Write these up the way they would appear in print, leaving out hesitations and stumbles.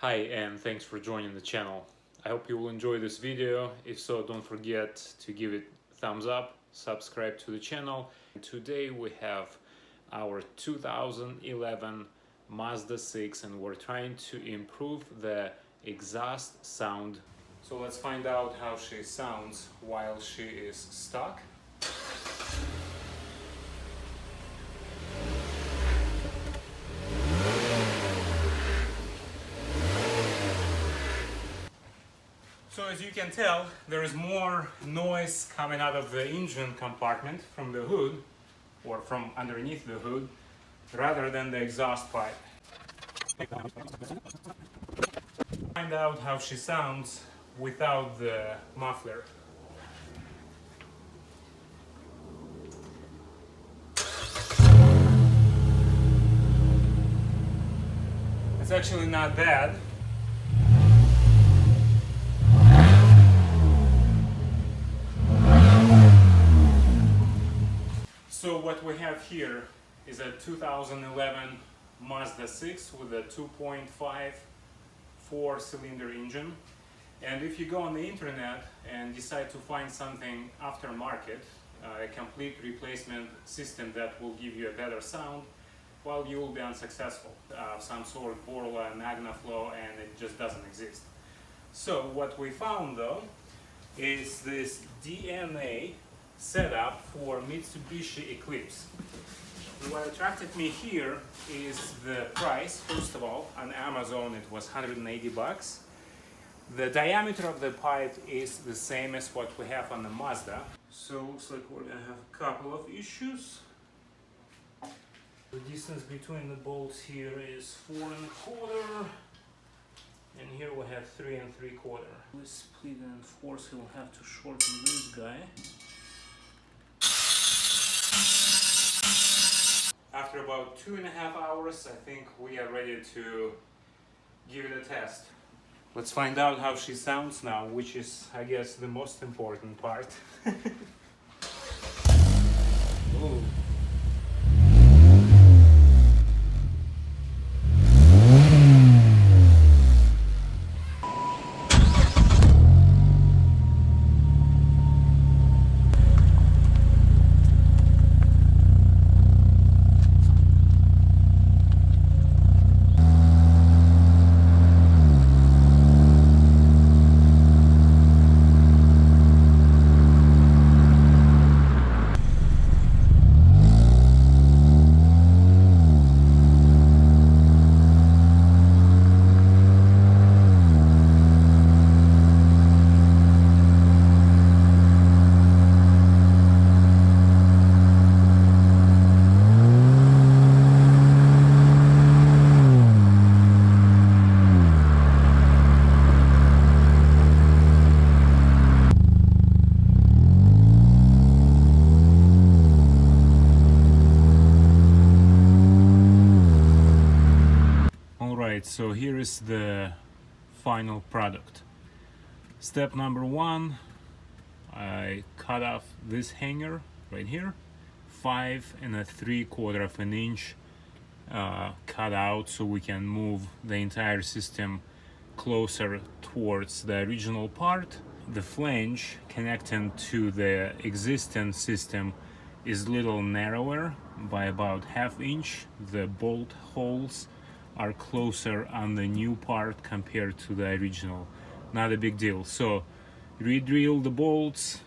Hi and thanks for joining the channel. I hope you will enjoy this video. If so, don't forget to give it a thumbs up, subscribe to the channel. Today we have our 2011 Mazda 6 and we're trying to improve the exhaust sound. So let's find out how she sounds while she is stuck. So as you can tell, there is more noise coming out of the engine compartment from the hood or from underneath the hood rather than the exhaust pipe. Find out how she sounds without the muffler. It's actually not bad. So what we have here is a 2011 Mazda 6 with a 2.5 4-cylinder engine. And if you go on the internet and decide to find something aftermarket, a complete replacement system that will give you a better sound, well, you will be unsuccessful. Some sort of Borla, MagnaFlow, and it just doesn't exist. So what we found though is this DNA setup for Mitsubishi Eclipse. What attracted me here is the price. First of all, on Amazon it was 180 bucks. The diameter of the pipe is the same as what we have on the Mazda. So looks like we're gonna have a couple of issues. The distance between the bolts here is 4 1/4. And here we have 3 3/4. We split it in 4, so we'll have to shorten this guy. After about 2.5 hours, I think we are ready to give it a test. Let's find out how she sounds now, which is, I guess, the most important part. Ooh. Alright, so here is the final product. Step number 1, I cut off this hanger right here, 5 3/4 of an inch cut out, so we can move the entire system closer towards the original part. The flange connecting to the existing system is a little narrower by about 1/2 inch. The bolt holes are closer on the new part compared to the original. Not a big deal. So re-drill the bolts,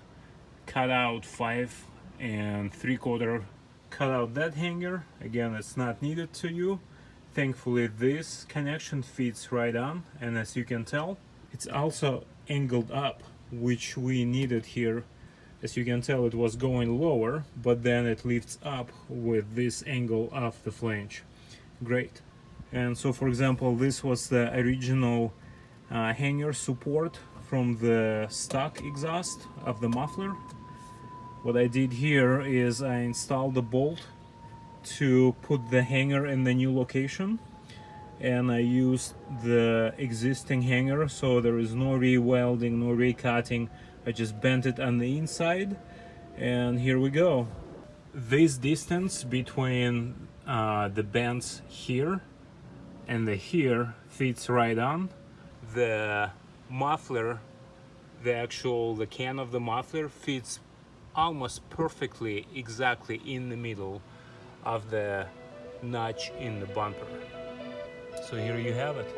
cut out 5 3/4, cut out that hanger. Again, it's not needed to you. Thankfully this connection fits right on, and as you can tell, it's also angled up, which we needed here. As you can tell, it was going lower, but then it lifts up with this angle of the flange. Great. And so, for example, this was the original hanger support from the stock exhaust of the muffler. What I did here is I installed the bolt to put the hanger in the new location, and I used the existing hanger, so there is no re-welding, no re-cutting. I just bent it on the inside, and here we go. This distance between the bends here and the here fits right on. The muffler, the can of the muffler fits almost perfectly, exactly in the middle of the notch in the bumper. So here you have it.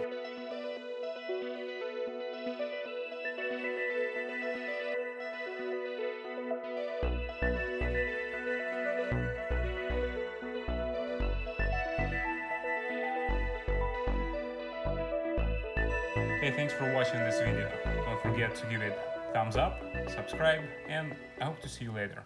Hey, thanks for watching this video. Don't forget to give it thumbs up, subscribe, and I hope to see you later.